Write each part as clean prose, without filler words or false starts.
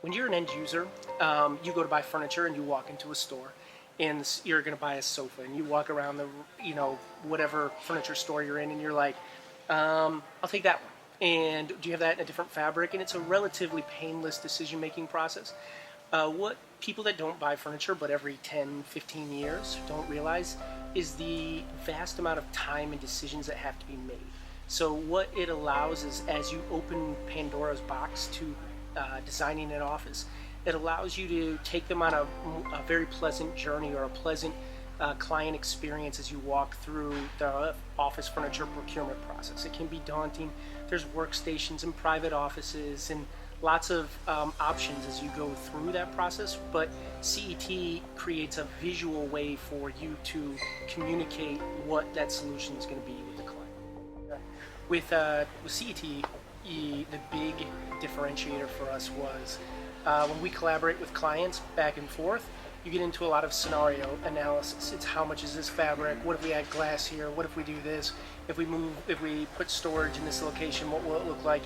When you're an end user, you go to buy furniture and you walk into a store and you're going to buy a sofa and you walk around the, whatever furniture store you're in and you're like, I'll take that one. And do you have that in a different fabric? And it's a relatively painless decision-making process. What people that don't buy furniture but every 10, 15 years don't realize is the vast amount of time and decisions that have to be made. So what it allows is, as you open Pandora's box to designing an office, it allows you to take them on a very pleasant journey or a pleasant client experience as you walk through the office furniture procurement process. It can be daunting. There's workstations and private offices and lots of options as you go through that process, but CET creates a visual way for you to communicate what that solution is going to be with the client. With CET, the big differentiator for us was when we collaborate with clients back and forth, you get into a lot of scenario analysis. It's how much is this fabric? What if we add glass here? What if we do this? If we put storage in this location, what will it look like?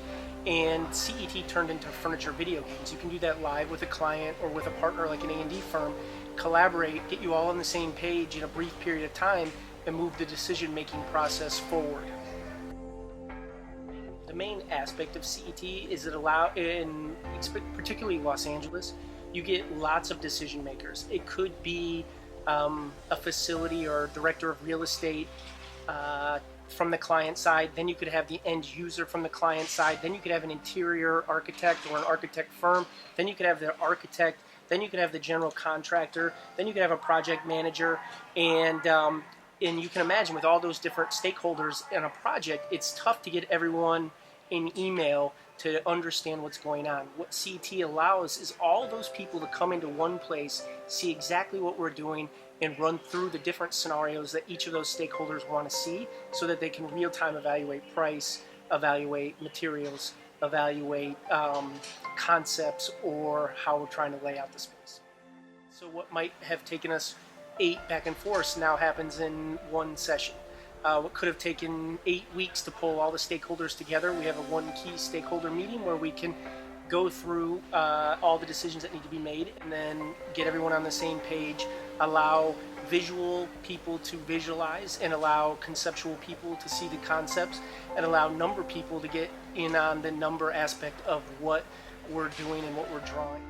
And CET turned into furniture video games. You can do that live with a client or with a partner like an A&D firm, collaborate, get you all on the same page in a brief period of time, and move the decision-making process forward. The main aspect of CET is that particularly Los Angeles, you get lots of decision makers. It could be a facility or director of real estate from the client side. Then you could have the end user from the client side. Then you could have an interior architect or an architect firm. Then you could have the architect. Then you could have the general contractor. Then you could have a project manager. And you can imagine with all those different stakeholders in a project, it's tough to get everyone in email to understand what's going on. What CET allows is all those people to come into one place, see exactly what we're doing, and run through the different scenarios that each of those stakeholders want to see so that they can real-time evaluate price, evaluate materials, evaluate concepts, or how we're trying to lay out the space. So what might have taken us 8 back and forth now happens in one session. What could have taken 8 weeks to pull all the stakeholders together, we have a one key stakeholder meeting where we can go through all the decisions that need to be made and then get everyone on the same page, allow visual people to visualize and allow conceptual people to see the concepts, and allow number people to get in on the number aspect of what we're doing and what we're drawing.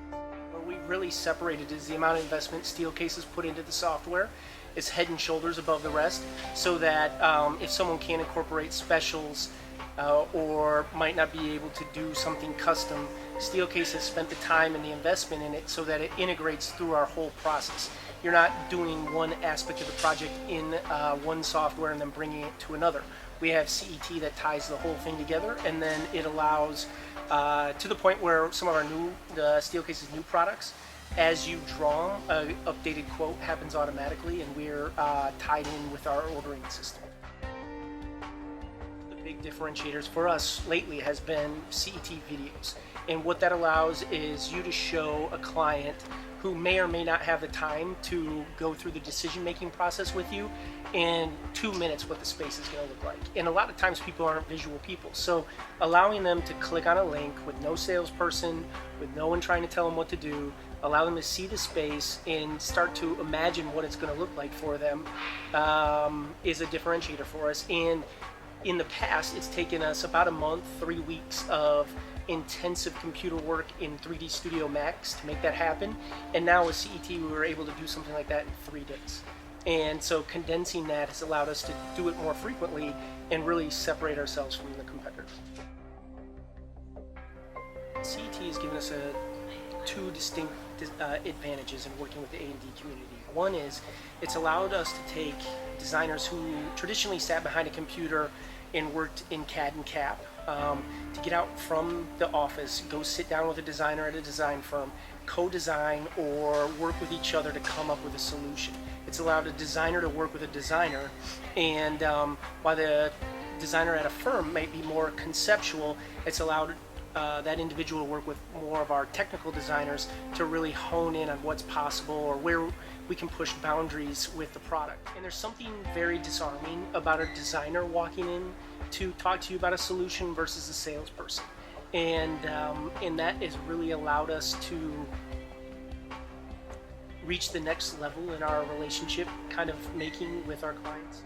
Where we really separated is the amount of investment Steelcase has put into the software is head and shoulders above the rest, so that if someone can't incorporate specials or might not be able to do something custom, Steelcase has spent the time and the investment in it so that it integrates through our whole process. You're not doing one aspect of the project in one software and then bringing it to another. We have CET that ties the whole thing together, and then it allows to the point where some of our Steelcase's new products, as you draw them, an updated quote happens automatically, and we're tied in with our ordering system. The big differentiators for us lately has been CET videos, and what that allows is you to show a client who may or may not have the time to go through the decision-making process with you in 2 minutes what the space is going to look like. And a lot of times people aren't visual people, so allowing them to click on a link with no salesperson, with no one trying to tell them what to do, allow them to see the space and start to imagine what it's going to look like for them is a differentiator for us. And in the past, it's taken us about a month, 3 weeks of intensive computer work in 3D Studio Max to make that happen. And now with CET, we were able to do something like that in 3 days. And so condensing that has allowed us to do it more frequently and really separate ourselves from the competitors. CET has given us two distinct advantages in working with the A&D community. One is it's allowed us to take designers who traditionally sat behind a computer and worked in CAD and CAP to get out from the office, go sit down with a designer at a design firm, co-design or work with each other to come up with a solution. It's allowed a designer to work with a designer, and while the designer at a firm might be more conceptual, it's allowed that individual to work with more of our technical designers to really hone in on what's possible or where we can push boundaries with the product. And there's something very disarming about a designer walking in to talk to you about a solution versus a salesperson. and that has really allowed us to reach the next level in our relationship kind of making with our clients.